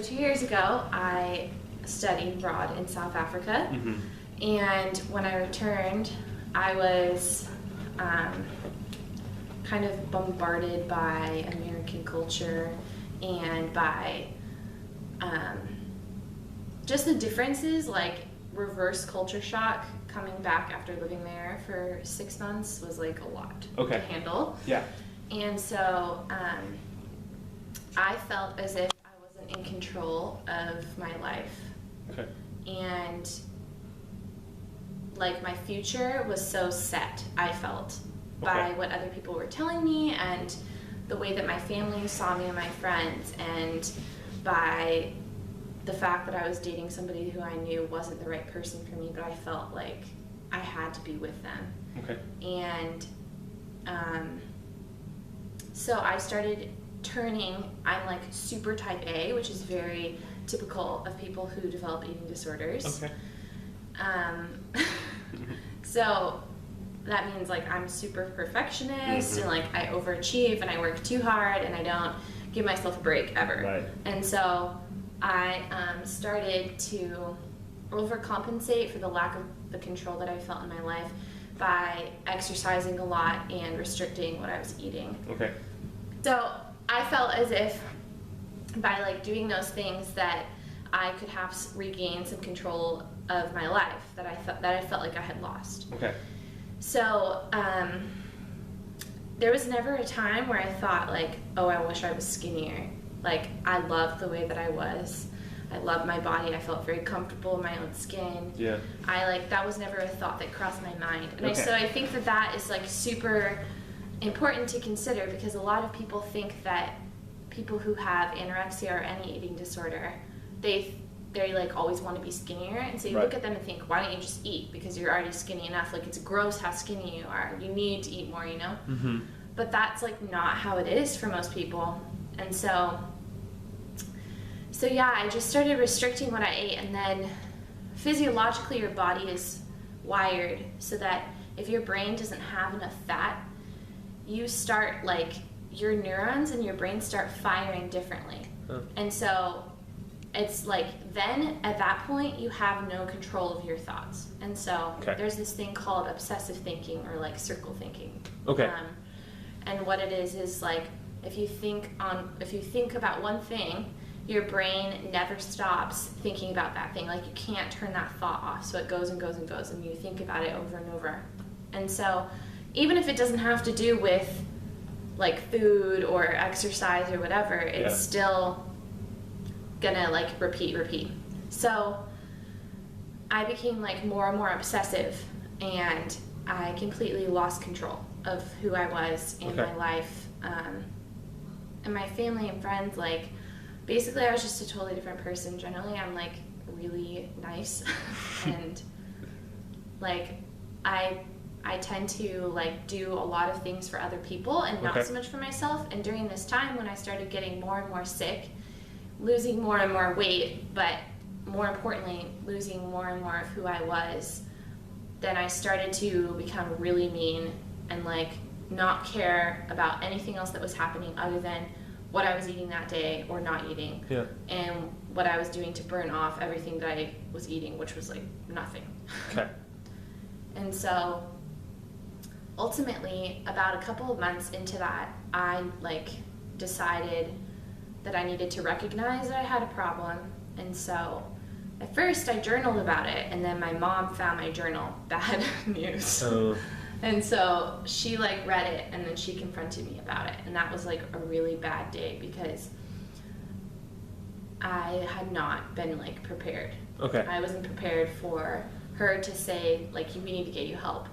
2 years ago, I studied abroad in South Africa, and when I returned, I was kind of bombarded by American culture and by just the differences, like reverse culture shock. Coming back after living there for 6 months was like a lot to handle. Yeah. And so I felt as if I wasn't in control of my life. Okay. And like my future was so set, I felt, by what other people were telling me and the way that my family saw me and my friends, and by the fact that I was dating somebody who I knew wasn't the right person for me, but I felt like I had to be with them. Okay. And so I started turning, I'm like super type A, which is very typical of people who develop eating disorders. Okay. So that means like I'm super perfectionist and like I overachieve and I work too hard and I don't give myself a break ever. Right. And so I started to overcompensate for the lack of the control that I felt in my life by exercising a lot and restricting what I was eating. Okay. So I felt as if by like doing those things that I could have regained some control of my life that I felt like I had lost. Okay. So there was never a time where I thought like, oh, I wish I was skinnier. Like I loved the way that I was. I loved my body. I felt very comfortable in my own skin. Yeah. That was never a thought that crossed my mind. And so I think that is like super important to consider, because a lot of people think that people who have anorexia or any eating disorder, they like always want to be skinnier, and so you look at them and think, why don't you just eat, because you're already skinny enough, like it's gross how skinny you are, you need to eat more, you know? But that's like not how it is for most people. And so yeah, I just started restricting what I ate, and then physiologically your body is wired so that if your brain doesn't have enough fat, you start like your neurons in your brain start firing differently. And so it's like then at that point you have no control of your thoughts. And so there's this thing called obsessive thinking, or like circle thinking. And what it is like if you think about one thing, your brain never stops thinking about that thing. Like you can't turn that thought off, so it goes and goes and goes, and you think about it over and over. And so even if it doesn't have to do with like food or exercise or whatever, it's still gonna like repeat. So I became like more and more obsessive, and I completely lost control of who I was in my life. And my family and friends, like basically I was just a totally different person. Generally I'm like really nice and like I tend to like do a lot of things for other people and not so much for myself. And during this time when I started getting more and more sick, losing more and more weight, but more importantly, losing more and more of who I was, then I started to become really mean and like not care about anything else that was happening other than what I was eating that day or not eating, and what I was doing to burn off everything that I was eating, which was like nothing. And so ultimately, about a couple of months into that, I like decided that I needed to recognize that I had a problem. And so at first I journaled about it, and then my mom found my journal. Bad news. And so she like read it, and then she confronted me about it. And that was like a really bad day, because I had not been like prepared. I wasn't prepared for her to say like, we need to get you help.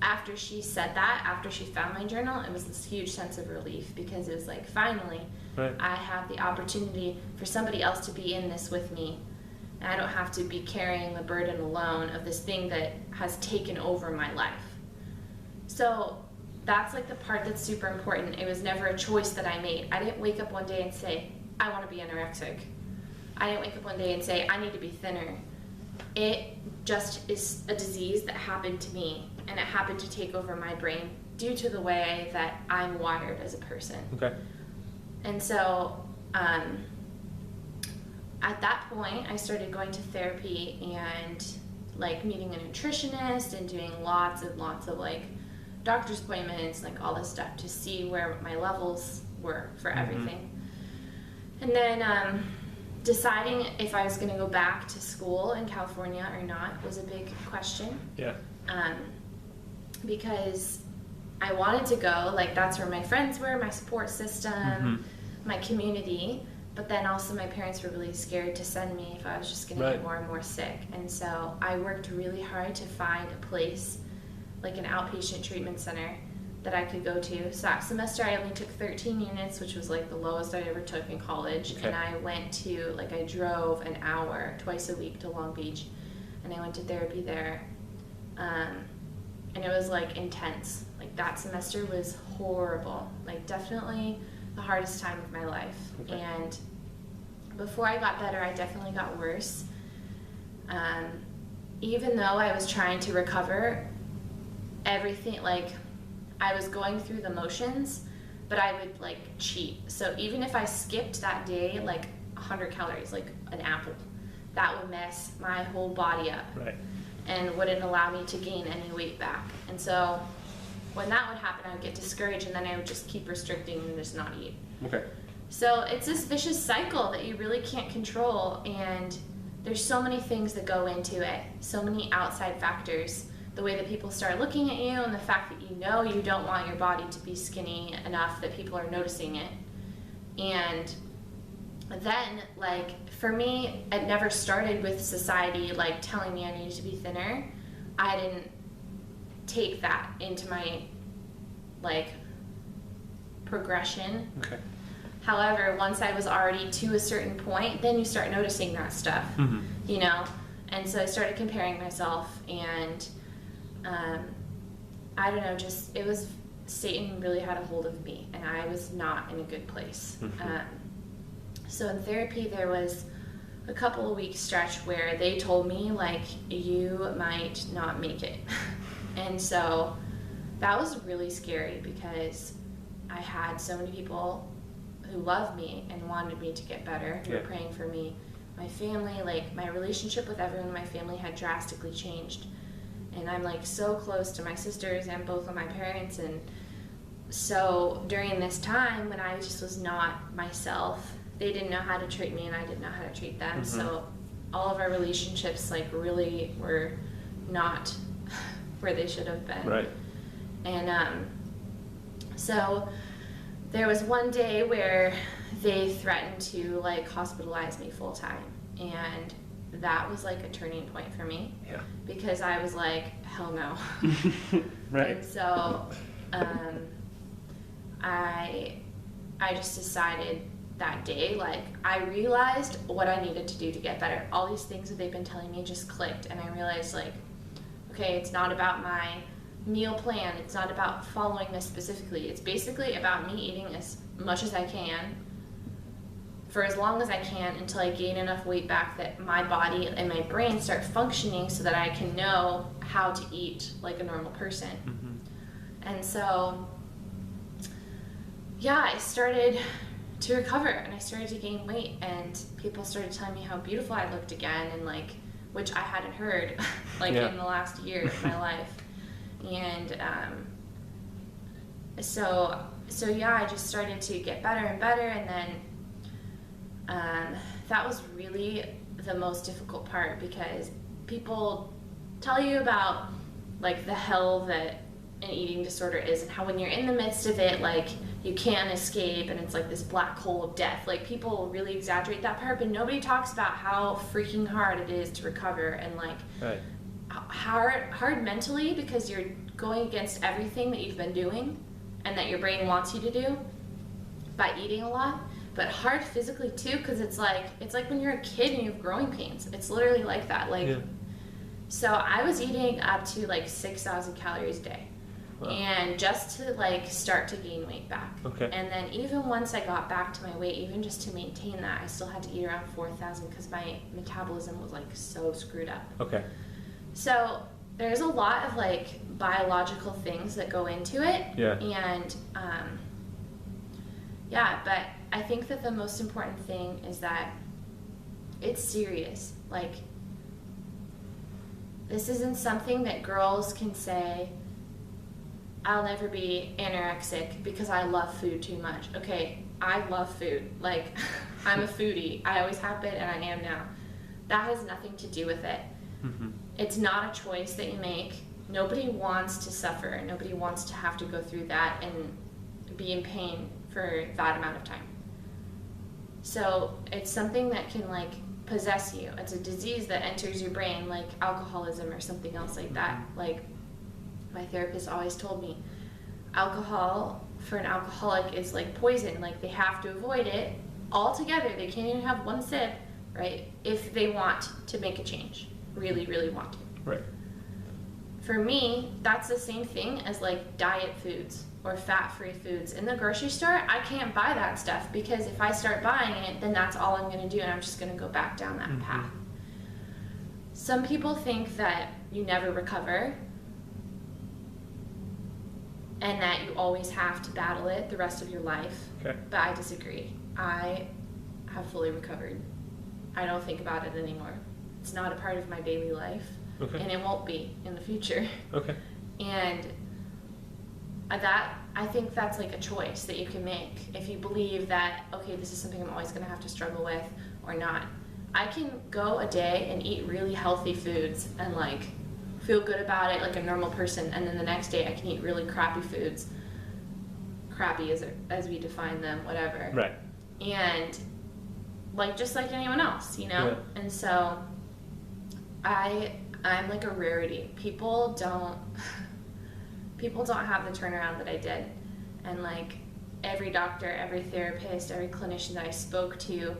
After she said that, after she found my journal, it was this huge sense of relief, because it was like, finally, I have the opportunity for somebody else to be in this with me. And I don't have to be carrying the burden alone of this thing that has taken over my life. So that's like the part that's super important. It was never a choice that I made. I didn't wake up one day and say, I want to be anorexic. I didn't wake up one day and say, I need to be thinner. It just is a disease that happened to me, and it happened to take over my brain due to the way that I'm wired as a person. And so at that point, I started going to therapy and like meeting a nutritionist and doing lots and lots of like doctor's appointments, like all this stuff to see where my levels were for everything. And then deciding if I was going to go back to school in California or not was a big question. Yeah. Because I wanted to go, like that's where my friends were, my support system, my community. But then also my parents were really scared to send me if I was just going to get more and more sick. And so I worked really hard to find a place, like an outpatient treatment center that I could go to. So that semester I only took 13 units, which was like the lowest I ever took in college. And I went to, like I drove an hour twice a week to Long Beach. And I went to therapy there. And it was like intense. Like that semester was horrible. Like definitely the hardest time of my life. And before I got better, I definitely got worse. Even though I was trying to recover everything, like I was going through the motions, but I would like cheat. So even if I skipped that day, like 100 calories, like an apple, that would mess my whole body up. And wouldn't allow me to gain any weight back. And so when that would happen, I would get discouraged, and then I would just keep restricting and just not eat. So it's this vicious cycle that you really can't control, and there's so many things that go into it, so many outside factors. The way that people start looking at you, and the fact that you know you don't want your body to be skinny enough that people are noticing it. And then, like, for me, it never started with society, like, telling me I needed to be thinner. I didn't take that into my, like, progression. However, once I was already to a certain point, then you start noticing that stuff, you know? And so I started comparing myself, and I don't know, just, it was, Satan really had a hold of me, and I was not in a good place. So in therapy, there was a couple of weeks stretch where they told me, like, you might not make it. And so that was really scary because I had so many people who loved me and wanted me to get better, who were praying for me. My family, like, my relationship with everyone in my family had drastically changed. And I'm, like, so close to my sisters and both of my parents. And so during this time when I just was not myself, they didn't know how to treat me and I didn't know how to treat them. So all of our relationships, like, really were not where they should have been. And so there was one day where they threatened to, like, hospitalize me full time, and that was like a turning point for me. Because I was like, hell no. And so I just decided that day, like, I realized what I needed to do to get better. All these things that they've been telling me just clicked, and I realized, like, okay, it's not about my meal plan, it's not about following this specifically, it's basically about me eating as much as I can for as long as I can until I gain enough weight back that my body and my brain start functioning so that I can know how to eat like a normal person. And so I started to recover, and I started to gain weight, and people started telling me how beautiful I looked again, and, like, which I hadn't heard like in the last year of my life. And so I just started to get better and better, and then that was really the most difficult part, because people tell you about, like, the hell that an eating disorder is, and how when you're in the midst of it, like, you can't escape, and it's like this black hole of death. Like, people really exaggerate that part, but nobody talks about how freaking hard it is to recover, and, like, hard mentally, because you're going against everything that you've been doing and that your brain wants you to do by eating a lot, but hard physically too, because it's like when you're a kid and you have growing pains. It's literally like that. Like, so I was eating up to like 6,000 calories a day. And just to, like, start to gain weight back. And then even once I got back to my weight, even just to maintain that, I still had to eat around 4,000 because my metabolism was, like, so screwed up. So there's a lot of, like, biological things that go into it. And but I think that the most important thing is that it's serious. Like, this isn't something that girls can say, I'll never be anorexic because I love food too much. Okay, I love food. Like, I'm a foodie. I always have been, and I am now. That has nothing to do with it. Mm-hmm. It's not a choice that you make. Nobody wants to suffer. Nobody wants to have to go through that and be in pain for that amount of time. So it's something that can, like, possess you. It's a disease that enters your brain, like alcoholism or something else like that. Like, my therapist always told me, alcohol for an alcoholic is like poison. Like, they have to avoid it altogether. They can't even have one sip, right? If they want to make a change, really, really want to. Right. For me, that's the same thing as like diet foods or fat-free foods. In the grocery store, I can't buy that stuff because if I start buying it, then that's all I'm going to do, and I'm just going to go back down that path. Some people think that you never recover and that you always have to battle it the rest of your life. Okay. But I disagree. I have fully recovered. I don't think about it anymore. It's not a part of my daily life. Okay. And it won't be in the future. Okay. And that, I think that's like a choice that you can make. If you believe that, okay, this is something I'm always going to have to struggle with or not. I can go a day and eat really healthy foods and like feel good about it like a normal person, and then the next day I can eat really crappy foods. Crappy as we define them, whatever. Right. And like just like anyone else, you know? Yeah. And so I'm like a rarity. People don't have the turnaround that I did. And like every doctor, every therapist, every clinician that I spoke to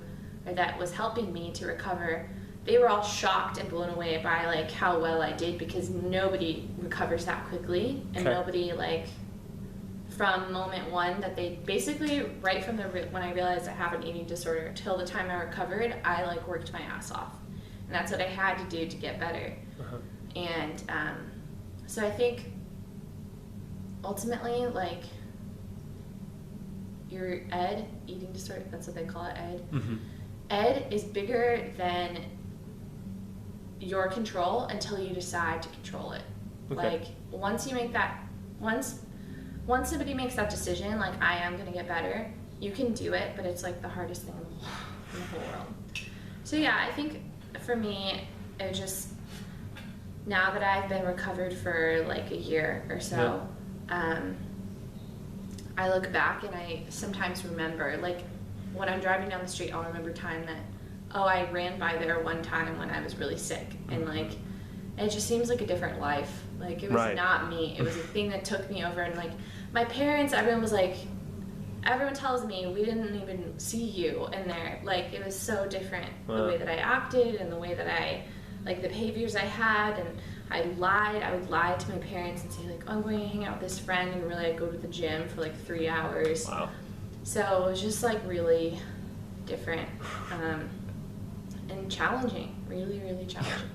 or that was helping me to recover, they were all shocked and blown away by like how well I did, because nobody recovers that quickly. And Okay. nobody, like, from moment one that they basically, right from when I realized I have an eating disorder till the time I recovered, I like worked my ass off. And that's what I had to do to get better. Uh-huh. And so I think ultimately, like, your ED, eating disorder, that's what they call it, ED. Mm-hmm. ED is bigger than your control until you decide to control it. Okay. Like, once you make that, once somebody makes that decision, like, I am going to get better, you can do it, but it's like the hardest thing in the whole world. So yeah, I think for me, it just, now that I've been recovered for like a year or so, I look back and I sometimes remember, like, when I'm driving down the street, I'll remember time that, oh, I ran by there one time when I was really sick, and like, it just seems like a different life. Like, it was Right. not me. It was a thing that took me over, and like, my parents, everyone was like, everyone tells me we didn't even see you in there. Like, it was so different, the way that I acted and the way that I, like, the behaviors I had, and I lied. I would lie to my parents and say, like, oh, I'm going to hang out with this friend, and really I'd go to the gym for like 3 hours. Wow. So it was just like really different and challenging, really, really challenging.